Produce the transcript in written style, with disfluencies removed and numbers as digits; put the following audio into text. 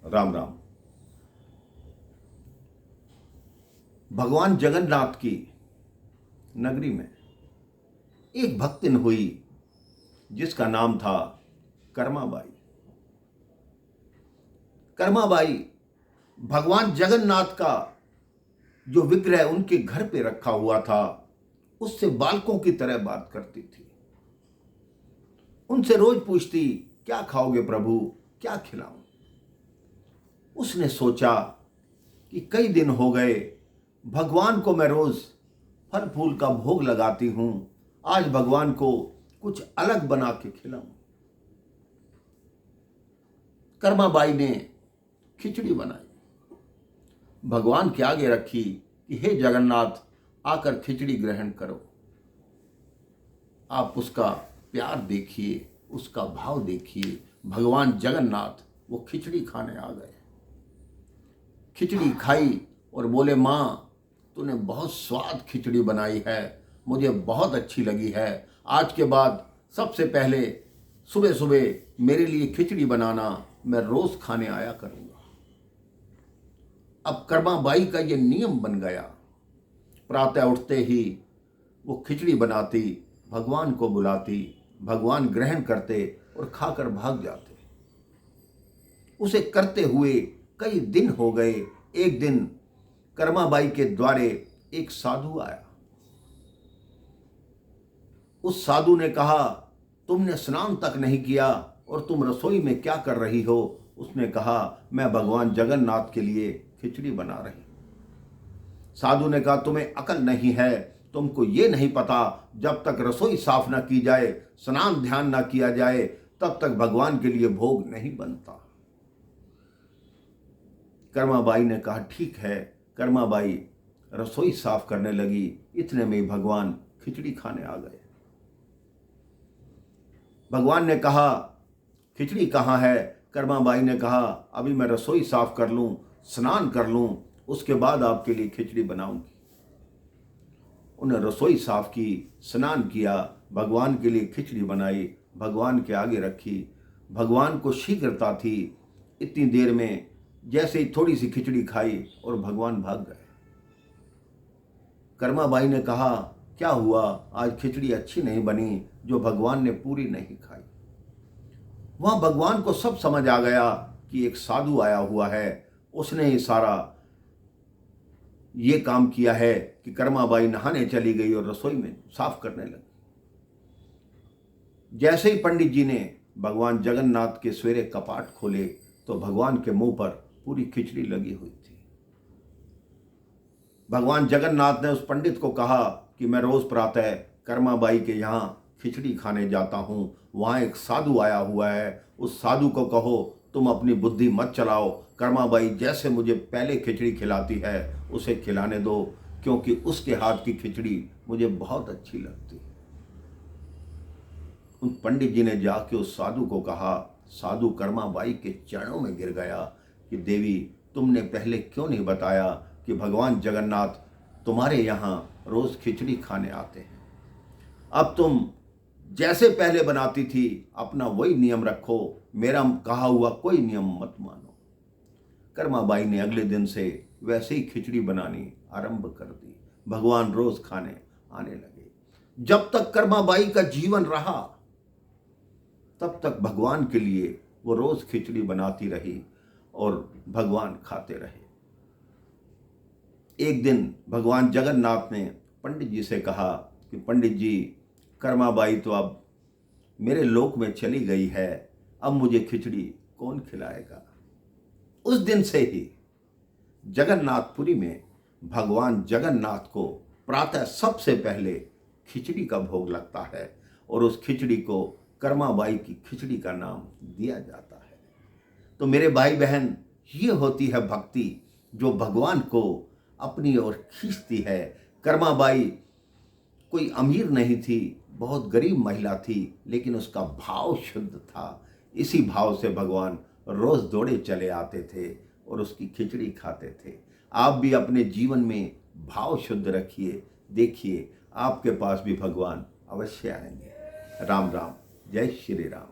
राम राम। भगवान जगन्नाथ की नगरी में एक भक्तिन हुई जिसका नाम था कर्माबाई। कर्माबाई भगवान जगन्नाथ का जो विग्रह उनके घर पे रखा हुआ था उससे बालकों की तरह बात करती थी। उनसे रोज पूछती, क्या खाओगे प्रभु, क्या खिलाऊं। उसने सोचा कि कई दिन हो गए भगवान को मैं रोज फल फूल का भोग लगाती हूं, आज भगवान को कुछ अलग बना के खिलाऊं। कर्माबाई ने खिचड़ी बनाई, भगवान के आगे रखी कि हे जगन्नाथ, आकर खिचड़ी ग्रहण करो। आप उसका प्यार देखिए, उसका भाव देखिए। भगवान जगन्नाथ वो खिचड़ी खाने आ गए। खिचड़ी खाई और बोले, माँ तूने बहुत स्वाद खिचड़ी बनाई है, मुझे बहुत अच्छी लगी है। आज के बाद सबसे पहले सुबह सुबह मेरे लिए खिचड़ी बनाना, मैं रोज खाने आया करूंगा। अब कर्माबाई का ये नियम बन गया। प्रातः उठते ही वो खिचड़ी बनाती, भगवान को बुलाती, भगवान ग्रहण करते और खाकर भाग जाते। उसे करते हुए कई दिन हो गए। एक दिन कर्माबाई के द्वारे एक साधु आया। उस साधु ने कहा, तुमने स्नान तक नहीं किया और तुम रसोई में क्या कर रही हो। उसने कहा, मैं भगवान जगन्नाथ के लिए खिचड़ी बना रही। साधु ने कहा, तुम्हें अकल नहीं है, तुमको ये नहीं पता जब तक रसोई साफ ना की जाए, स्नान ध्यान ना किया जाए, तब तक भगवान के लिए भोग नहीं बनता। कर्माबाई ने कहा, ठीक है। कर्माबाई रसोई साफ करने लगी, इतने में भगवान खिचड़ी खाने आ गए। भगवान ने कहा, खिचड़ी कहाँ है। कर्माबाई ने कहा, अभी मैं रसोई साफ कर लूं, स्नान कर लूं, उसके बाद आपके लिए खिचड़ी बनाऊंगी। उन्हें रसोई साफ की, स्नान किया, भगवान के लिए खिचड़ी बनाई, भगवान के आगे रखी। भगवान को शीघ्रता थी, इतनी देर में जैसे ही थोड़ी सी खिचड़ी खाई और भगवान भाग गए। कर्माबाई ने कहा, क्या हुआ, आज खिचड़ी अच्छी नहीं बनी, जो भगवान ने पूरी नहीं खाई। वहां भगवान को सब समझ आ गया कि एक साधु आया हुआ है, उसने ही सारा ये काम किया है कि कर्माबाई नहाने चली गई और रसोई में साफ करने लगी। जैसे ही पंडित जी ने भगवान जगन्नाथ के सवेरे कपाट खोले तो भगवान के मुंह पर पूरी खिचड़ी लगी हुई थी। भगवान जगन्नाथ ने उस पंडित को कहा कि मैं रोज प्रातः कर्माबाई के यहाँ खिचड़ी खाने जाता हूँ, वहाँ एक साधु आया हुआ है, उस साधु को कहो तुम अपनी बुद्धि मत चलाओ, कर्माबाई जैसे मुझे पहले खिचड़ी खिलाती है उसे खिलाने दो, क्योंकि उसके हाथ की खिचड़ी मुझे बहुत अच्छी लगती है। उन पंडित जी ने जाके उस साधु को कहा। साधु कर्माबाई के चरणों में गिर गया कि देवी, तुमने पहले क्यों नहीं बताया कि भगवान जगन्नाथ तुम्हारे यहाँ रोज खिचड़ी खाने आते हैं। अब तुम जैसे पहले बनाती थी अपना वही नियम रखो, मेरा कहा हुआ कोई नियम मत मानो। कर्माबाई ने अगले दिन से वैसे ही खिचड़ी बनानी आरंभ कर दी। भगवान रोज खाने आने लगे। जब तक कर्माबाई का जीवन रहा तब तक भगवान के लिए वो रोज खिचड़ी बनाती रही और भगवान खाते रहे। एक दिन भगवान जगन्नाथ ने पंडित जी से कहा कि पंडित जी, कर्माबाई तो अब मेरे लोक में चली गई है, अब मुझे खिचड़ी कौन खिलाएगा। उस दिन से ही जगन्नाथपुरी में भगवान जगन्नाथ को प्रातः सबसे पहले खिचड़ी का भोग लगता है और उस खिचड़ी को कर्माबाई की खिचड़ी का नाम दिया जाता है। तो मेरे भाई बहन, ये होती है भक्ति जो भगवान को अपनी ओर खींचती है। कर्माबाई कोई अमीर नहीं थी, बहुत गरीब महिला थी, लेकिन उसका भाव शुद्ध था। इसी भाव से भगवान रोज दौड़े चले आते थे और उसकी खिचड़ी खाते थे। आप भी अपने जीवन में भाव शुद्ध रखिए, देखिए आपके पास भी भगवान अवश्य आएंगे। राम राम, जय श्री राम।